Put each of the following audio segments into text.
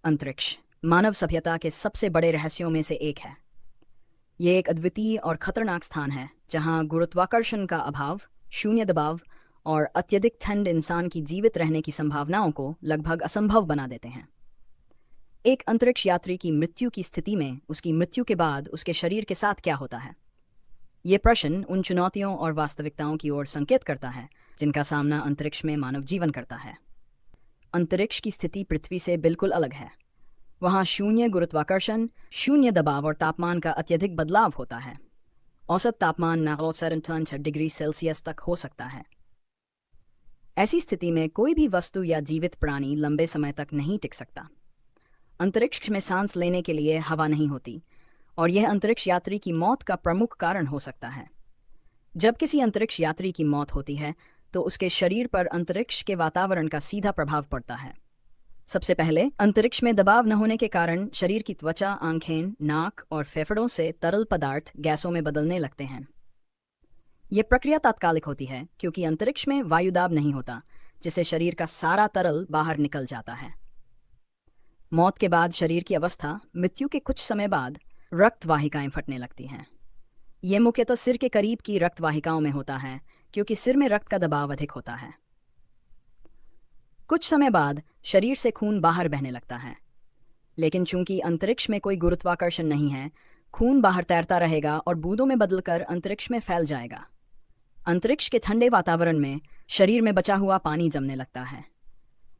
अंतरिक्ष मानव सभ्यता के सबसे बड़े रहस्यों में से एक है। ये एक अद्वितीय और खतरनाक स्थान है जहां गुरुत्वाकर्षण का अभाव, शून्य दबाव और अत्यधिक ठंड इंसान की जीवित रहने की संभावनाओं को लगभग असंभव बना देते हैं। एक अंतरिक्ष यात्री की मृत्यु की स्थिति में उसकी मृत्यु के बाद उसके शरीर के साथ क्या होता है? ये प्रश्न उन चुनौतियों और वास्तविकताओं की ओर संकेत करता है जिनका सामना अंतरिक्ष में मानव जीवन करता है। अंतरिक्ष की स्थिति पृथ्वी से बिल्कुल अलग है। वहाँ शून्य गुरुत्वाकर्षण, शून्य दबाव और तापमान का अत्यधिक बदलाव होता है। औसत तापमान -6 डिग्री सेल्सियस तक हो सकता है। ऐसी स्थिति में कोई भी वस्तु या जीवित प्राणी लंबे समय तक नहीं टिक सकता। अंतरिक्ष में सांस लेने के लिए हवा नहीं होती और यह अंतरिक्ष यात्री की मौत का प्रमुख कारण हो सकता है। जब किसी अंतरिक्ष यात्री की मौत होती है तो उसके शरीर पर अंतरिक्ष के वातावरण का सीधा प्रभाव पड़ता है। सबसे पहले, अंतरिक्ष में दबाव न होने के कारण शरीर की त्वचा, आंखें, नाक और फेफड़ों से तरल पदार्थ गैसों में बदलने लगते हैं। यह प्रक्रिया तात्कालिक होती है क्योंकि अंतरिक्ष में वायुदाब नहीं होता, जिससे शरीर का सारा तरल बाहर निकल जाता है। मौत के बाद शरीर की अवस्था, मृत्यु के कुछ समय बाद रक्त वाहिकाएं फटने लगती हैं। यह मुख्यतः सिर के करीब की रक्त वाहिकाओं में होता है क्योंकि सिर में रक्त का दबाव अधिक होता है। कुछ समय बाद शरीर से खून बाहर बहने लगता है, लेकिन चूंकि अंतरिक्ष में कोई गुरुत्वाकर्षण नहीं है, खून बाहर तैरता रहेगा और बूंदों में बदलकर अंतरिक्ष में फैल जाएगा। अंतरिक्ष के ठंडे वातावरण में शरीर में बचा हुआ पानी जमने लगता है।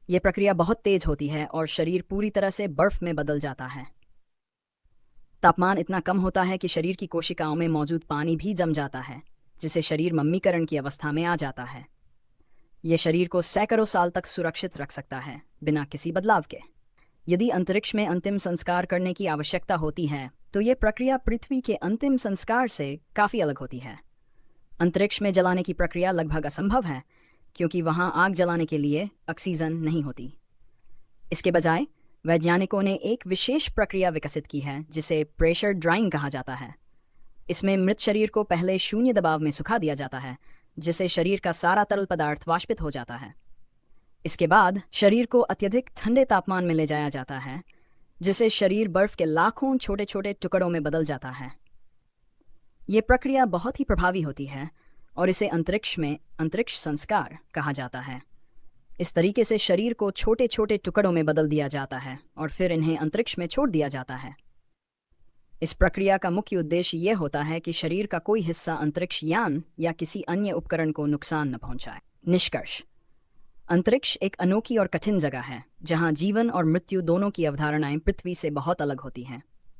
यह प्रक्रिया बहुत तेज होती है और शरीर पूरी तरह से बर्फ में बदल जाता है। तापमान इतना कम होता है कि शरीर की कोशिकाओं में मौजूद पानी भी जम जाता है, जिससे शरीर मम्मीकरण की अवस्था में आ जाता है। यह शरीर को सैकड़ों साल तक सुरक्षित रख सकता है बिना किसी बदलाव के। यदि अंतरिक्ष में अंतिम संस्कार करने की आवश्यकता होती है तो यह प्रक्रिया पृथ्वी के अंतिम संस्कार से काफ़ी अलग होती है। अंतरिक्ष में जलाने की प्रक्रिया लगभग असंभव है क्योंकि वहाँ आग जलाने के लिए ऑक्सीजन नहीं होती। इसके बजाय वैज्ञानिकों ने एक विशेष प्रक्रिया विकसित की है जिसे प्रेशर ड्राइंग कहा जाता है। इसमें मृत शरीर को पहले शून्य दबाव में सुखा दिया जाता है, जिससे शरीर का सारा तरल पदार्थ वाष्पित हो जाता है। इसके बाद शरीर को अत्यधिक ठंडे तापमान में ले जाया जाता है, जिससे शरीर बर्फ के लाखों छोटे छोटे टुकड़ों में बदल जाता है। ये प्रक्रिया बहुत ही प्रभावी होती है और इसे अंतरिक्ष में अंतरिक्ष संस्कार कहा जाता है। इस तरीके से शरीर को छोटे छोटे टुकड़ों में बदल दिया जाता है और फिर इन्हें अंतरिक्ष में छोड़ दिया जाता है। इस प्रक्रिया का मुख्य उद्देश्य यह होता है कि शरीर का कोई हिस्सा अंतरिक्ष यान या किसी अन्य उपकरण को नुकसान न पहुंचाए। निष्कर्ष: अंतरिक्ष एक अनोखी और कठिन जगह है जहां जीवन और मृत्यु दोनों की अवधारणाएं पृथ्वी से बहुत अलग होती हैं।